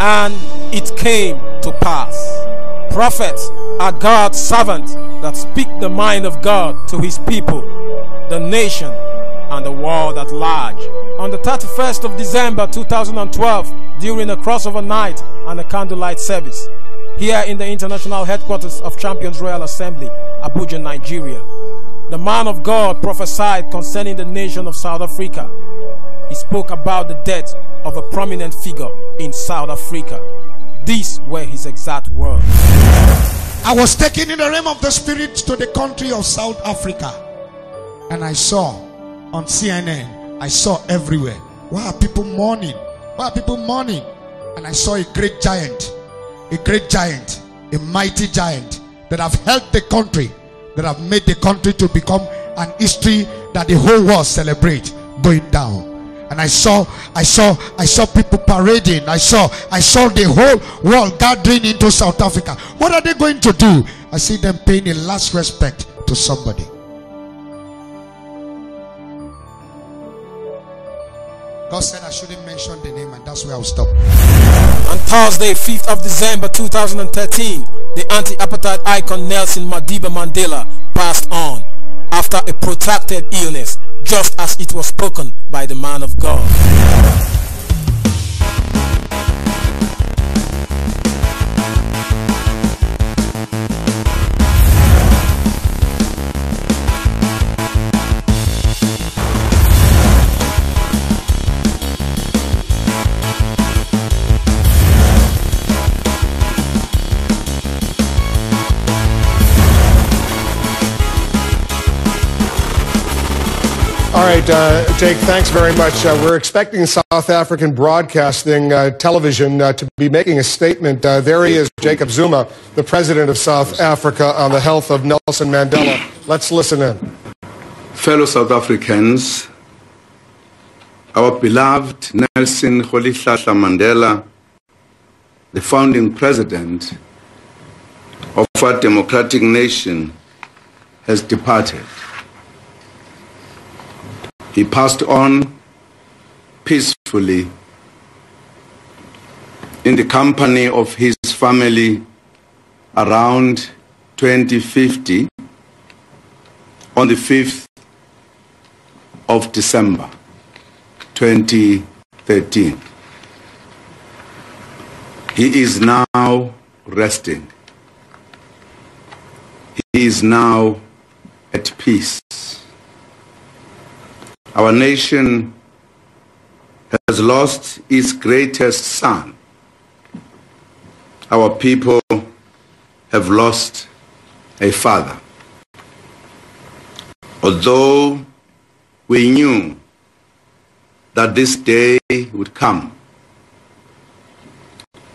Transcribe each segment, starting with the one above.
And it came to pass. Prophets are God's servants that speak the mind of God to his people, the nation, and the world at large. On the 31st of December 2012, during a crossover night and a candlelight service, here in the international headquarters of Champions Royal Assembly, Abuja, Nigeria, the man of God prophesied concerning the nation of South Africa. He spoke about the death of a prominent figure in South Africa. These were his exact words. I was taken in the realm of the spirit to the country of South Africa, and I saw on CNN, I saw everywhere, why are people mourning? Why are people mourning? And I saw a great giant, a mighty giant that have helped the country, that have made the country to become an history that the whole world celebrate, going down. And I saw people parading. I saw the whole world gathering into South Africa. What are they going to do? I see them paying a last respect to somebody. God said I shouldn't mention the name, and that's where I'll stop. On Thursday, 5th of December 2013, the anti-apartheid icon Nelson Madiba Mandela passed on after a protracted illness, just as it was spoken by the man of God. All right, Jake, thanks very much. We're expecting South African Broadcasting Television to be making a statement. There he is, Jacob Zuma, the president of South Africa, on the health of Nelson Mandela. Let's listen in. Fellow South Africans, our beloved Nelson Rolihlahla Mandela, the founding president of our democratic nation, has departed. He passed on peacefully in the company of his family around 2050 on the 5th of December 2013. He is now resting. He is now at peace. Our nation has lost its greatest son. Our people have lost a father. Although we knew that this day would come,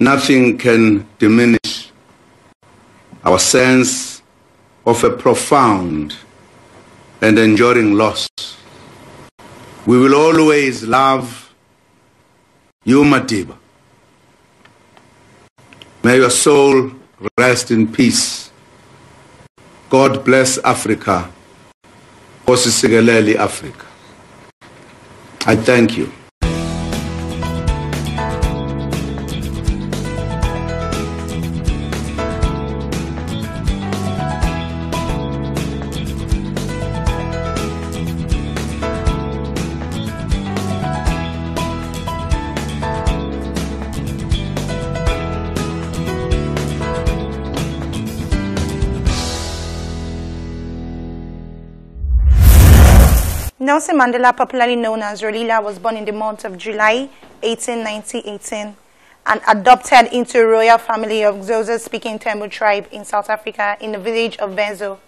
nothing can diminish our sense of a profound and enduring loss. We will always love you, Madiba. May your soul rest in peace. God bless Africa. Kosisegeleli Africa. I thank you. Nelson Mandela, popularly known as Rolihlahla, was born in the month of July 1918 and adopted into a royal family of Xhosa-speaking Tembu tribe in South Africa in the village of Benzo.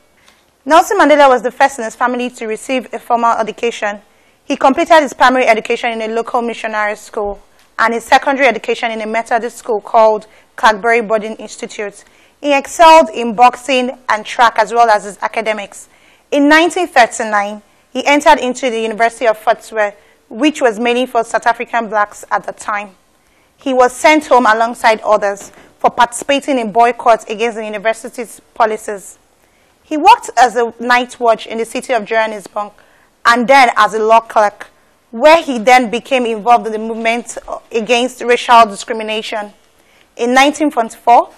Nelson Mandela was the first in his family to receive a formal education. He completed his primary education in a local missionary school and his secondary education in a Methodist school called Clarkberry Boarding Institute. He excelled in boxing and track as well as his academics. In 1939, he entered into the University of Fort Worth, which was mainly for South African blacks at the time. He was sent home alongside others for participating in boycotts against the university's policies. He worked as a night watch in the city of Johannesburg and then as a law clerk, where he then became involved in the movement against racial discrimination. In 1944,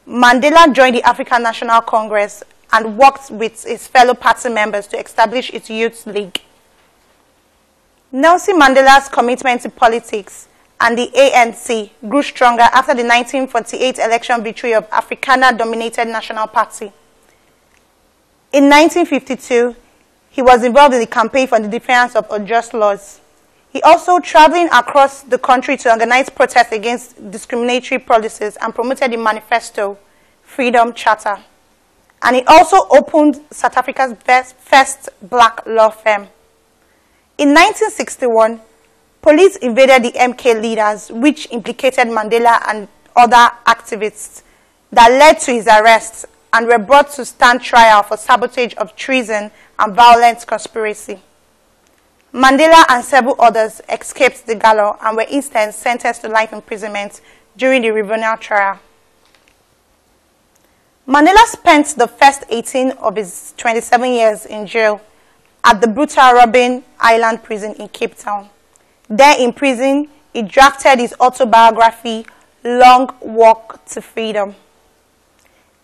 Mandela joined the African National Congress and worked with his fellow party members to establish its Youth League. Nelson Mandela's commitment to politics and the ANC grew stronger after the 1948 election victory of Afrikaner-dominated National Party. In 1952, he was involved in the campaign for the defense of unjust laws. He also traveled across the country to organize protests against discriminatory policies and promoted the Manifesto Freedom Charter. And he also opened South Africa's first black law firm. In 1961, police invaded the MK leaders, which implicated Mandela and other activists, that led to his arrest and were brought to stand trial for sabotage of treason and violent conspiracy. Mandela and several others escaped the gallows and were instead sentenced to life imprisonment during the Rivonia trial. Mandela spent the first 18 of his 27 years in jail at the brutal Robben Island prison in Cape Town. There in prison, he drafted his autobiography, Long Walk to Freedom.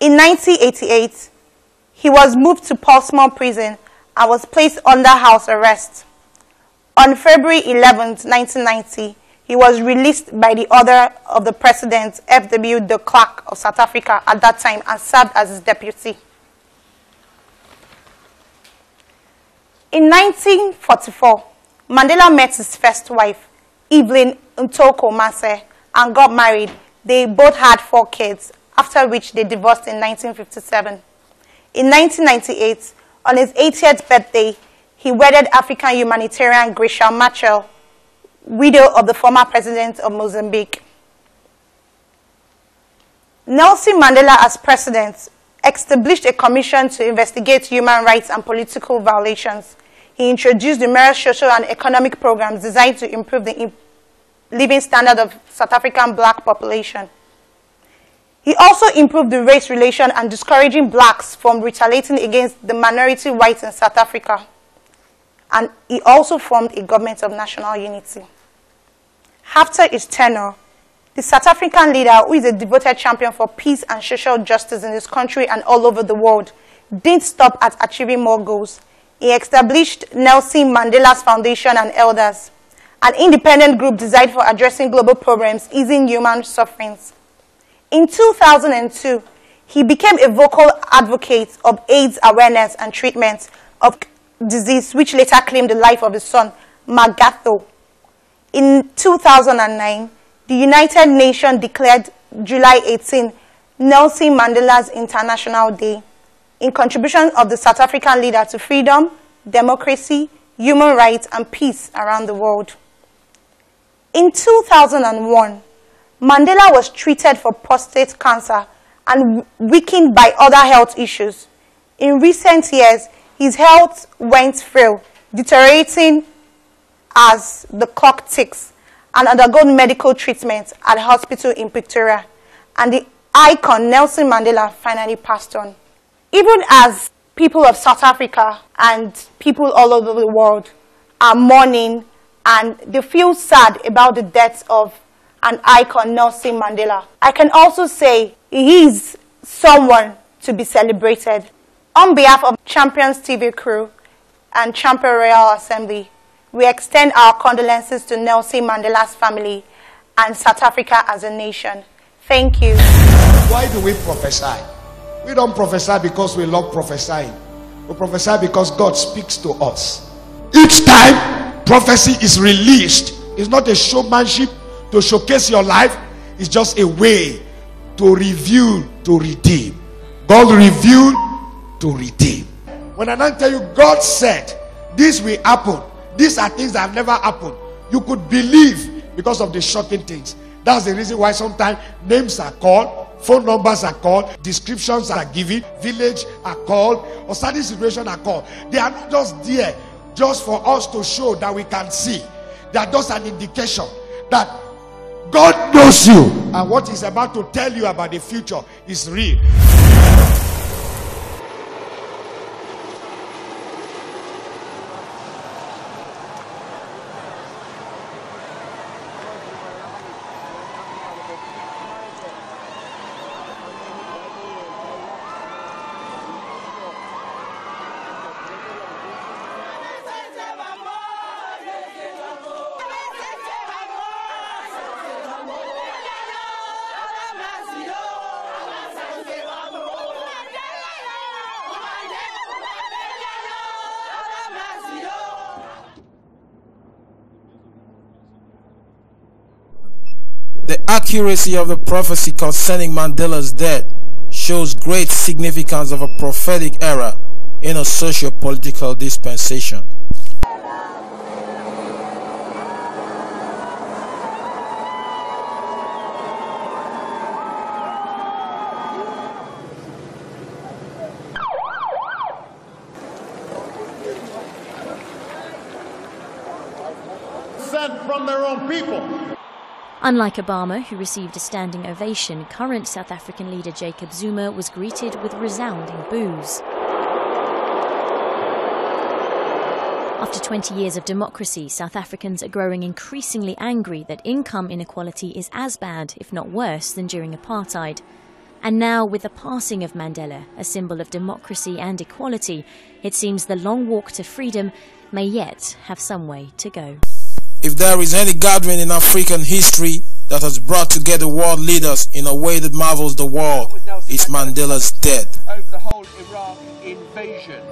In 1988, he was moved to Portsmouth prison and was placed under house arrest. On February 11, 1990, he was released by the order of the President, F.W. de Klerk of South Africa at that time, and served as his deputy. In 1944, Mandela met his first wife, Evelyn Ntoko Mase, and got married. They both had 4 kids, after which they divorced in 1957. In 1998, on his 80th birthday, he wedded African humanitarian Gracia Machel, widow of the former president of Mozambique. Nelson Mandela, as president, established a commission to investigate human rights and political violations. He introduced numerous social and economic programs designed to improve the living standard of South African black population. He also improved the race relation and discouraging blacks from retaliating against the minority whites in South Africa. And he also formed a government of national unity. After his tenure, the South African leader, who is a devoted champion for peace and social justice in his country and all over the world, didn't stop at achieving more goals. He established Nelson Mandela's Foundation and Elders, an independent group designed for addressing global problems, easing human sufferings. In 2002, he became a vocal advocate of AIDS awareness and treatment of disease, which later claimed the life of his son, Magatho. In 2009, the United Nations declared July 18 Nelson Mandela's International Day, in contribution of the South African leader to freedom, democracy, human rights, and peace around the world. In 2001, Mandela was treated for prostate cancer and weakened by other health issues. In recent years, his health went frail, deteriorating as the clock ticks, and undergo medical treatment at a hospital in Pretoria. And the icon Nelson Mandela finally passed on. Even as people of South Africa and people all over the world are mourning and they feel sad about the death of an icon, Nelson Mandela, I can also say he is someone to be celebrated. On behalf of Champions TV crew and Champion Royal Assembly, we extend our condolences to Nelson Mandela's family and South Africa as a nation. Thank you. Why do we prophesy? We don't prophesy because we love prophesying. We prophesy because God speaks to us. Each time prophecy is released, it's not a showmanship to showcase your life. It's just a way to reveal, to redeem. God revealed to redeem. When I now tell you, God said, this will happen. These are things that have never happened. You could believe because of the shocking things. That's the reason why sometimes names are called, phone numbers are called, descriptions are given, village are called, or certain situations are called. They are not just there just for us to show that we can see. They are just an indication that God knows you, and what He's about to tell you about the future is real. The accuracy of the prophecy concerning Mandela's death shows great significance of a prophetic era in a socio-political dispensation. Sent from their own people. Unlike Obama, who received a standing ovation, current South African leader Jacob Zuma was greeted with resounding boos. After 20 years of democracy, South Africans are growing increasingly angry that income inequality is as bad, if not worse, than during apartheid. And now, with the passing of Mandela, a symbol of democracy and equality, it seems the long walk to freedom may yet have some way to go. If there is any gathering in African history that has brought together world leaders in a way that marvels the world, it's Mandela's death. Over the whole Iraq invasion.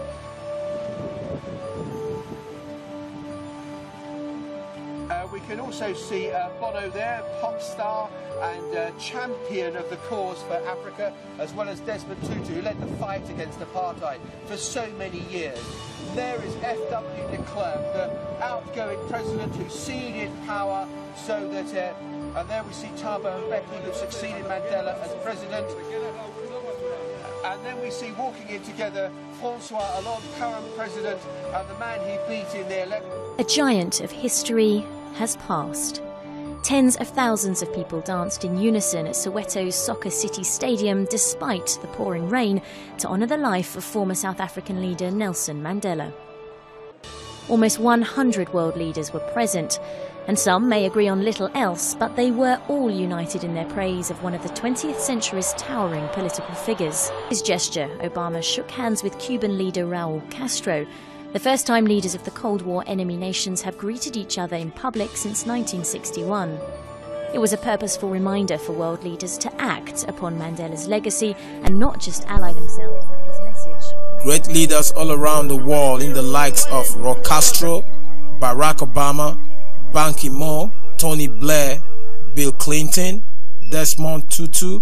We can also see Bono there, pop star and champion of the cause for Africa, as well as Desmond Tutu, who led the fight against apartheid for so many years. There is F.W. de Klerk, the outgoing president who ceded power so that, and there we see Thabo Mbeki, who succeeded Mandela as president. And then we see walking in together Francois Hollande, current president, and the man he beat in the election. A giant of history has passed. Tens of thousands of people danced in unison at Soweto's Soccer City Stadium despite the pouring rain to honour the life of former South African leader Nelson Mandela. Almost 100 world leaders were present, and some may agree on little else, but they were all united in their praise of one of the 20th century's towering political figures. His gesture, Obama shook hands with Cuban leader Raul Castro, the first time leaders of the Cold War enemy nations have greeted each other in public since 1961. It was a purposeful reminder for world leaders to act upon Mandela's legacy and not just ally themselves with his message. Great leaders all around the world in the likes of Raul Castro, Barack Obama, Ban Ki-moon, Tony Blair, Bill Clinton, Desmond Tutu,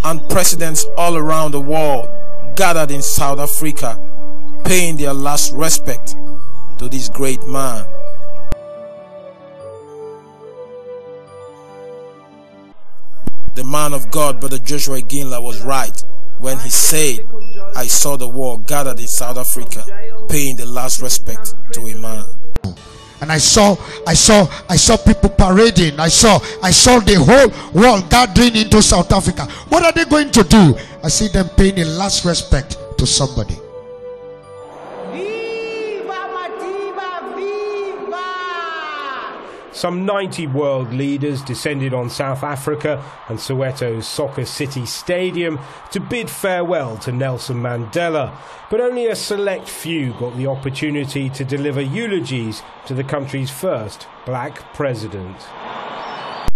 and presidents all around the world gathered in South Africa, paying their last respect to this great man. The man of God, Brother Joshua Iginla, was right when he said, "I saw the world gathered in South Africa, paying the last respect to a man." And I saw people parading. I saw the whole world gathering into South Africa. What are they going to do? I see them paying the last respect to somebody. Some 90 world leaders descended on South Africa and Soweto's Soccer City Stadium to bid farewell to Nelson Mandela, but only a select few got the opportunity to deliver eulogies to the country's first black president.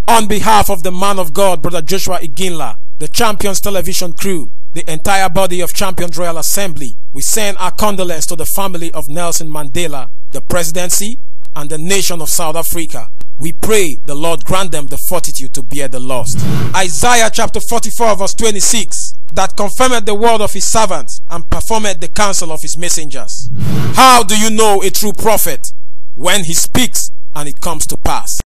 On behalf of the man of God, Brother Joshua Iginla, the Champions television crew, the entire body of Champions Royal Assembly, we send our condolences to the family of Nelson Mandela, the presidency, and the nation of South Africa. We pray the Lord grant them the fortitude to bear the lost. Isaiah chapter 44 verse 26, that confirmed the word of his servants and performed the counsel of his messengers. How do you know a true prophet? When he speaks and it comes to pass.